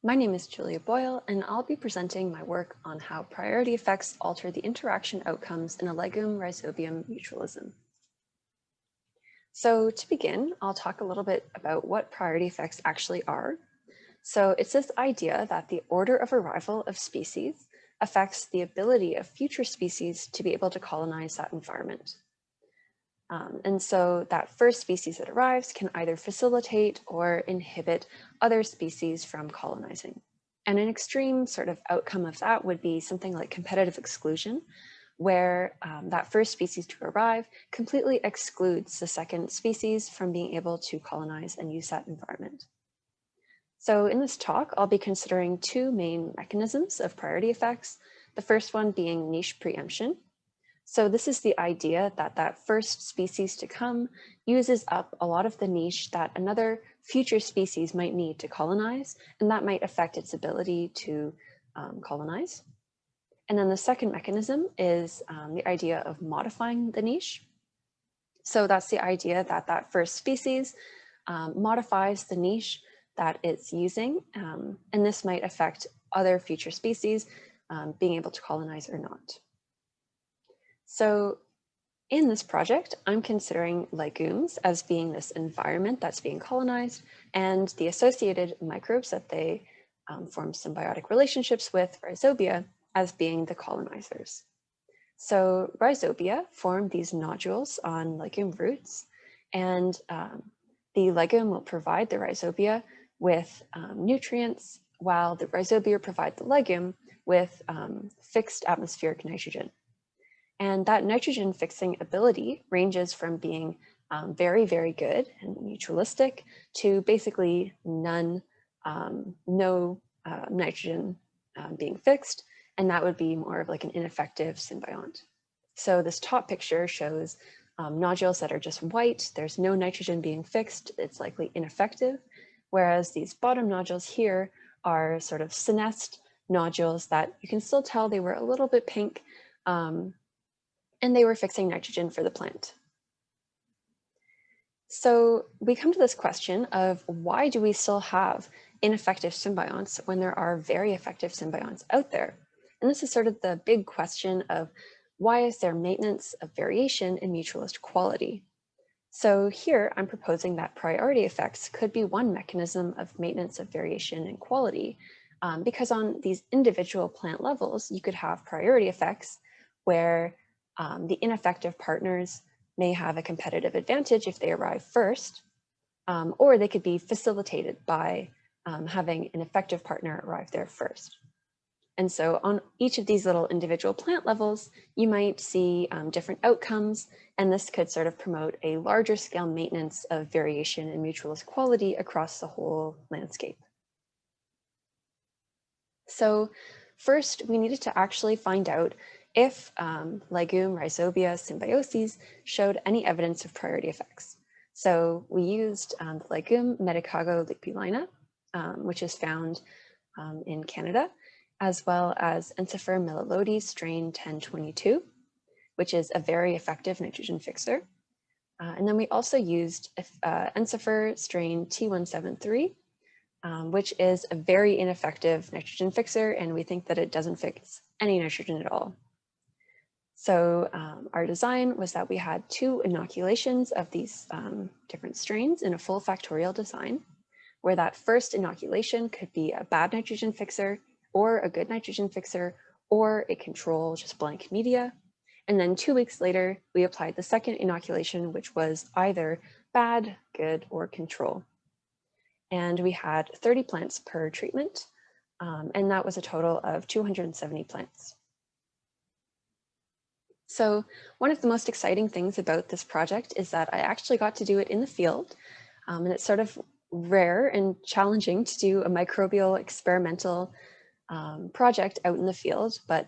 My name is Julia Boyle, and I'll be presenting my work on how priority effects alter the interaction outcomes in a legume-rhizobium mutualism. So to begin, I'll talk a little bit about what priority effects actually are. So it's this idea that the order of arrival of species affects the ability of future species to be able to colonize that environment. And so that first species that arrives can either facilitate or inhibit other species from colonizing. And an extreme sort of outcome of that would be something like competitive exclusion, where that first species to arrive completely excludes the second species from being able to colonize and use that environment. So in this talk, I'll be considering two main mechanisms of priority effects, the first one being niche preemption. So this is the idea that that first species to come uses up a lot of the niche that another future species might need to colonize, and that might affect its ability to colonize. And then the second mechanism is the idea of modifying the niche. So that's the idea that that first species modifies the niche that it's using, and this might affect other future species being able to colonize or not. So in this project, I'm considering legumes as being this environment that's being colonized and the associated microbes that they form symbiotic relationships with, rhizobia, as being the colonizers. So rhizobia form these nodules on legume roots, and the legume will provide the rhizobia with nutrients, while the rhizobia provide the legume with fixed atmospheric nitrogen. And that nitrogen fixing ability ranges from being very, very good and mutualistic to basically none, no nitrogen being fixed. And that would be more of like an ineffective symbiont. So this top picture shows nodules that are just white. There's no nitrogen being fixed. It's likely ineffective. Whereas these bottom nodules here are sort of senesced nodules that you can still tell they were a little bit pink, and they were fixing nitrogen for the plant. So we come to this question of why do we still have ineffective symbionts when there are very effective symbionts out there? And this is sort of the big question of why is there maintenance of variation in mutualist quality? So here I'm proposing that priority effects could be one mechanism of maintenance of variation in quality, because on these individual plant levels, you could have priority effects where the ineffective partners may have a competitive advantage if they arrive first, or they could be facilitated by having an effective partner arrive there first. And so on each of these little individual plant levels, you might see different outcomes, and this could sort of promote a larger scale maintenance of variation in mutualist quality across the whole landscape. So first, we needed to actually find out if legume-rhizobia symbioses showed any evidence of priority effects. So we used the legume Medicago lupulina, which is found in Canada, as well as Ensifer millilodi strain 1022, which is a very effective nitrogen fixer. And then we also used Ensifer strain T173, which is a very ineffective nitrogen fixer, and we think that it doesn't fix any nitrogen at all. So our design was that we had two inoculations of these different strains in a full factorial design, where that first inoculation could be a bad nitrogen fixer or a good nitrogen fixer or a control, just blank media. And then 2 weeks later, we applied the second inoculation, which was either bad, good, or control. And we had 30 plants per treatment, and that was a total of 270 plants. So one of the most exciting things about this project is that I actually got to do it in the field, and it's sort of rare and challenging to do a microbial experimental project out in the field, but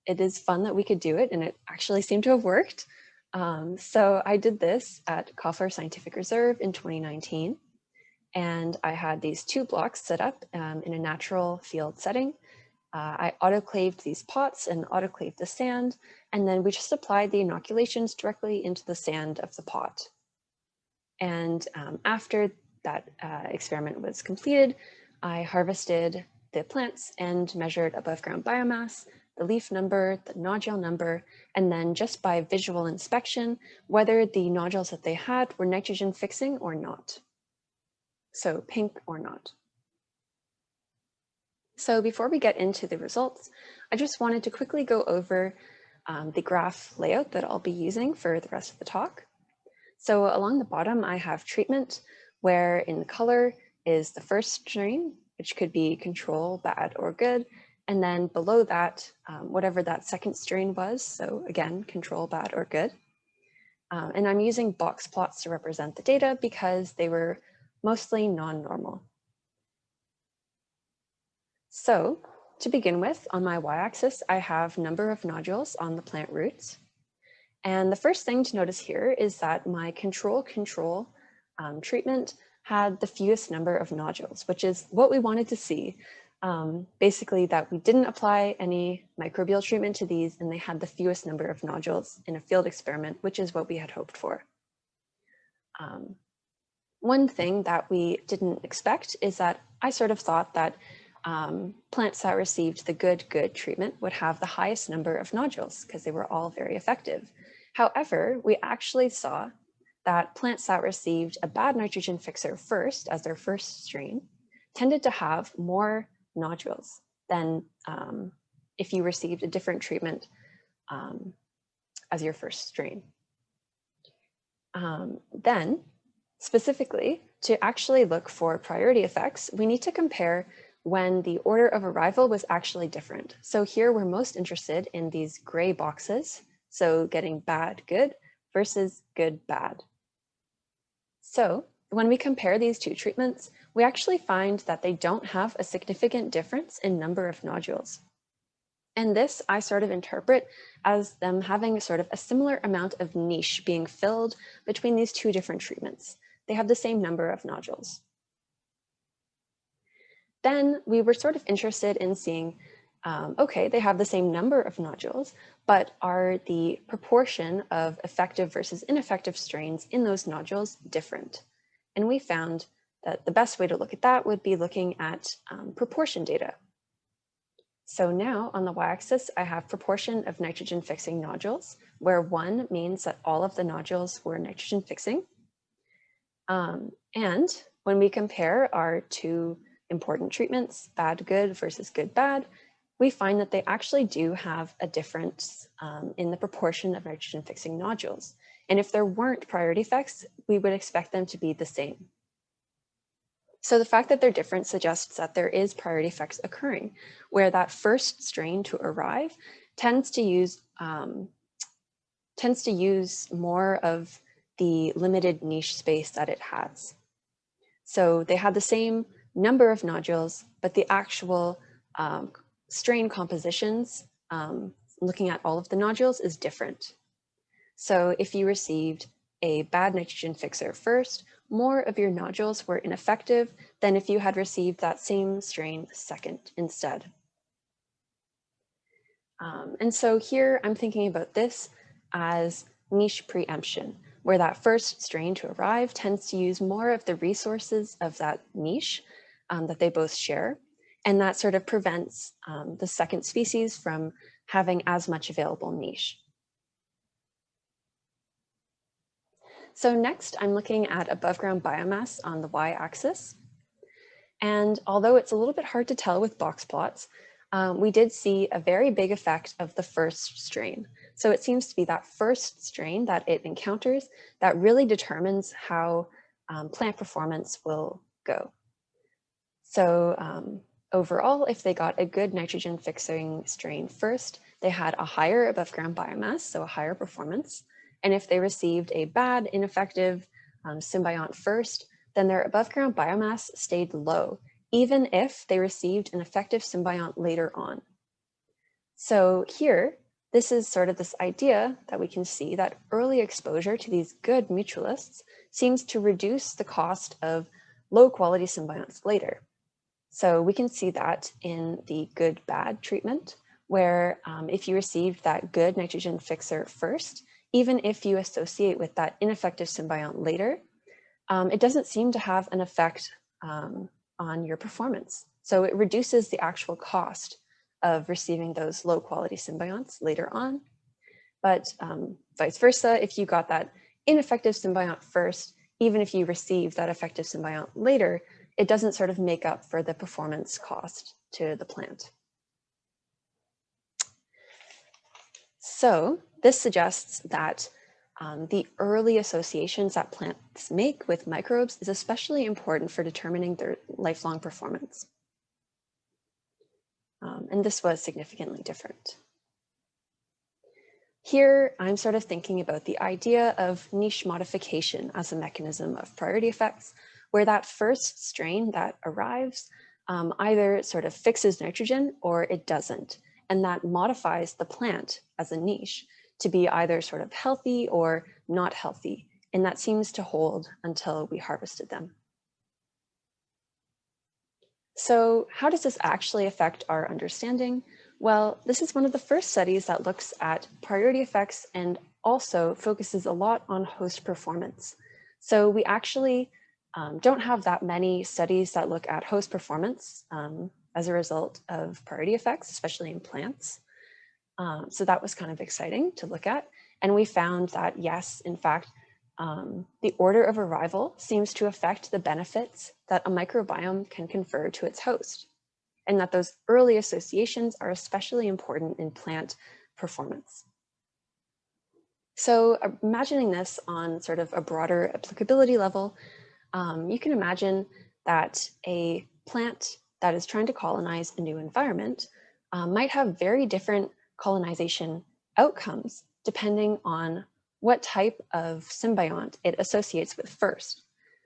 it is fun that we could do it, and it actually seemed to have worked. So I did this at Koffler Scientific Reserve in 2019, and I had these two blocks set up in a natural field setting. I autoclaved these pots and autoclaved the sand, and then we just applied the inoculations directly into the sand of the pot. And after that experiment was completed, I harvested the plants and measured above ground biomass, the leaf number, the nodule number, and then just by visual inspection, whether the nodules that they had were nitrogen fixing or not. So pink or not. So before we get into the results, I just wanted to quickly go over the graph layout that I'll be using for the rest of the talk. So along the bottom, I have treatment, where in the color is the first strain, which could be control, bad, or good. And then below that, whatever that second strain was. So again, control, bad, or good. And I'm using box plots to represent the data because they were mostly non-normal. So to begin with, on my y-axis, I have number of nodules on the plant roots. And the first thing to notice here is that my control treatment had the fewest number of nodules, which is what we wanted to see. Basically that we didn't apply any microbial treatment to these and they had the fewest number of nodules in a field experiment, which is what we had hoped for. One thing that we didn't expect is that I sort of thought that plants that received the good treatment would have the highest number of nodules because they were all very effective. However, we actually saw that plants that received a bad nitrogen fixer first as their first strain tended to have more nodules than if you received a different treatment as your first strain. Then, specifically, to actually look for priority effects, we need to compare when the order of arrival was actually different. So here we're most interested in these gray boxes, so getting bad, good versus good, bad. So when we compare these two treatments, we actually find that they don't have a significant difference in number of nodules. And this I sort of interpret as them having sort of a similar amount of niche being filled between these two different treatments. They have the same number of nodules. Then we were sort of interested in seeing, okay, they have the same number of nodules, but are the proportion of effective versus ineffective strains in those nodules different? And we found that the best way to look at that would be looking at proportion data. So now on the y-axis, I have proportion of nitrogen fixing nodules, where 1 means that all of the nodules were nitrogen fixing. And when we compare our two important treatments, bad, good versus good, bad, we find that they actually do have a difference in the proportion of nitrogen fixing nodules. And if there weren't priority effects, we would expect them to be the same. So the fact that they're different suggests that there is priority effects occurring, where that first strain to arrive tends to use more of the limited niche space that it has. So they had the same number of nodules, but the actual strain compositions, looking at all of the nodules, is different. So if you received a bad nitrogen fixer first, more of your nodules were ineffective than if you had received that same strain second instead. And so here I'm thinking about this as niche preemption, where that first strain to arrive tends to use more of the resources of that niche that they both share. And that sort of prevents the second species from having as much available niche. So next, I'm looking at above ground biomass on the y-axis. And although it's a little bit hard to tell with box plots, we did see a very big effect of the first strain. So it seems to be that first strain that it encounters that really determines how plant performance will go. So overall, if they got a good nitrogen fixing strain first, they had a higher above ground biomass, so a higher performance. And if they received a bad, ineffective symbiont first, then their above ground biomass stayed low, even if they received an effective symbiont later on. So here, this is sort of this idea that we can see that early exposure to these good mutualists seems to reduce the cost of low quality symbionts later. So we can see that in the good-bad treatment, where if you received that good nitrogen fixer first, even if you associate with that ineffective symbiont later, it doesn't seem to have an effect on your performance. So it reduces the actual cost of receiving those low quality symbionts later on. But vice versa, if you got that ineffective symbiont first, even if you receive that effective symbiont later, it doesn't sort of make up for the performance cost to the plant. So this suggests that the early associations that plants make with microbes is especially important for determining their lifelong performance. And this was significantly different. Here, I'm sort of thinking about the idea of niche modification as a mechanism of priority effects, where that first strain that arrives either sort of fixes nitrogen or it doesn't, and that modifies the plant as a niche to be either sort of healthy or not healthy, and that seems to hold until we harvested them. So how does this actually affect our understanding? Well, this is one of the first studies that looks at priority effects and also focuses a lot on host performance. So we actually don't have that many studies that look at host performance as a result of priority effects, especially in plants. So that was kind of exciting to look at. And we found that, yes, in fact, the order of arrival seems to affect the benefits that a microbiome can confer to its host, and that those early associations are especially important in plant performance. So imagining this on sort of a broader applicability level, you can imagine that a plant that is trying to colonize a new environment might have very different colonization outcomes depending on what type of symbiont it associates with first.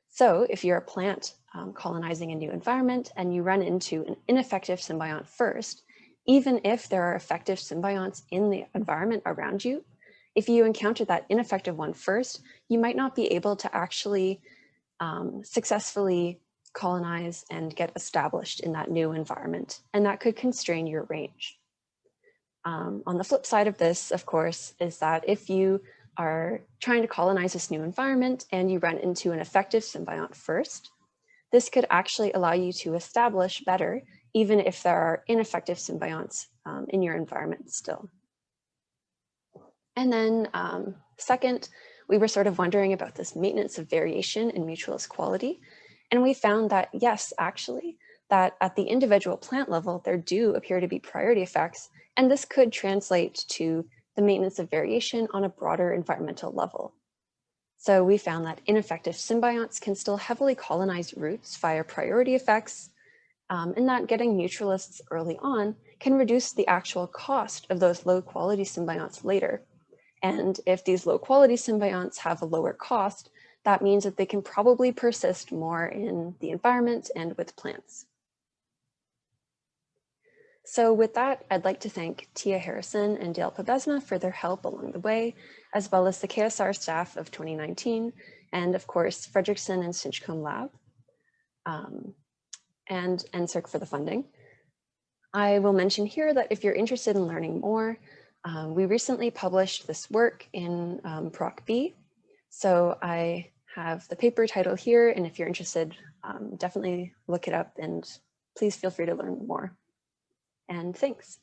So if you're a plant colonizing a new environment and you run into an ineffective symbiont first, even if there are effective symbionts in the environment around you, if you encounter that ineffective one first, you might not be able to actually successfully colonize and get established in that new environment, and that could constrain your range. On the flip side of this, of course, is that if you are trying to colonize this new environment and you run into an effective symbiont first, this could actually allow you to establish better, even if there are ineffective symbionts in your environment still. And then second, we were sort of wondering about this maintenance of variation in mutualist quality. And we found that, yes, actually, that at the individual plant level, there do appear to be priority effects, and this could translate to the maintenance of variation on a broader environmental level. So we found that ineffective symbionts can still heavily colonize roots via priority effects, and that getting mutualists early on can reduce the actual cost of those low quality symbionts later. And if these low quality symbionts have a lower cost, that means that they can probably persist more in the environment and with plants. So with that, I'd like to thank Tia Harrison and Dale Pabesma for their help along the way, as well as the KSR staff of 2019, and of course, Frederickson and Stinchcombe Lab, and Ensifer for the funding. I will mention here that if you're interested in learning more, we recently published this work in Proc B. So I have the paper title here, and if you're interested, definitely look it up and please feel free to learn more. And thanks.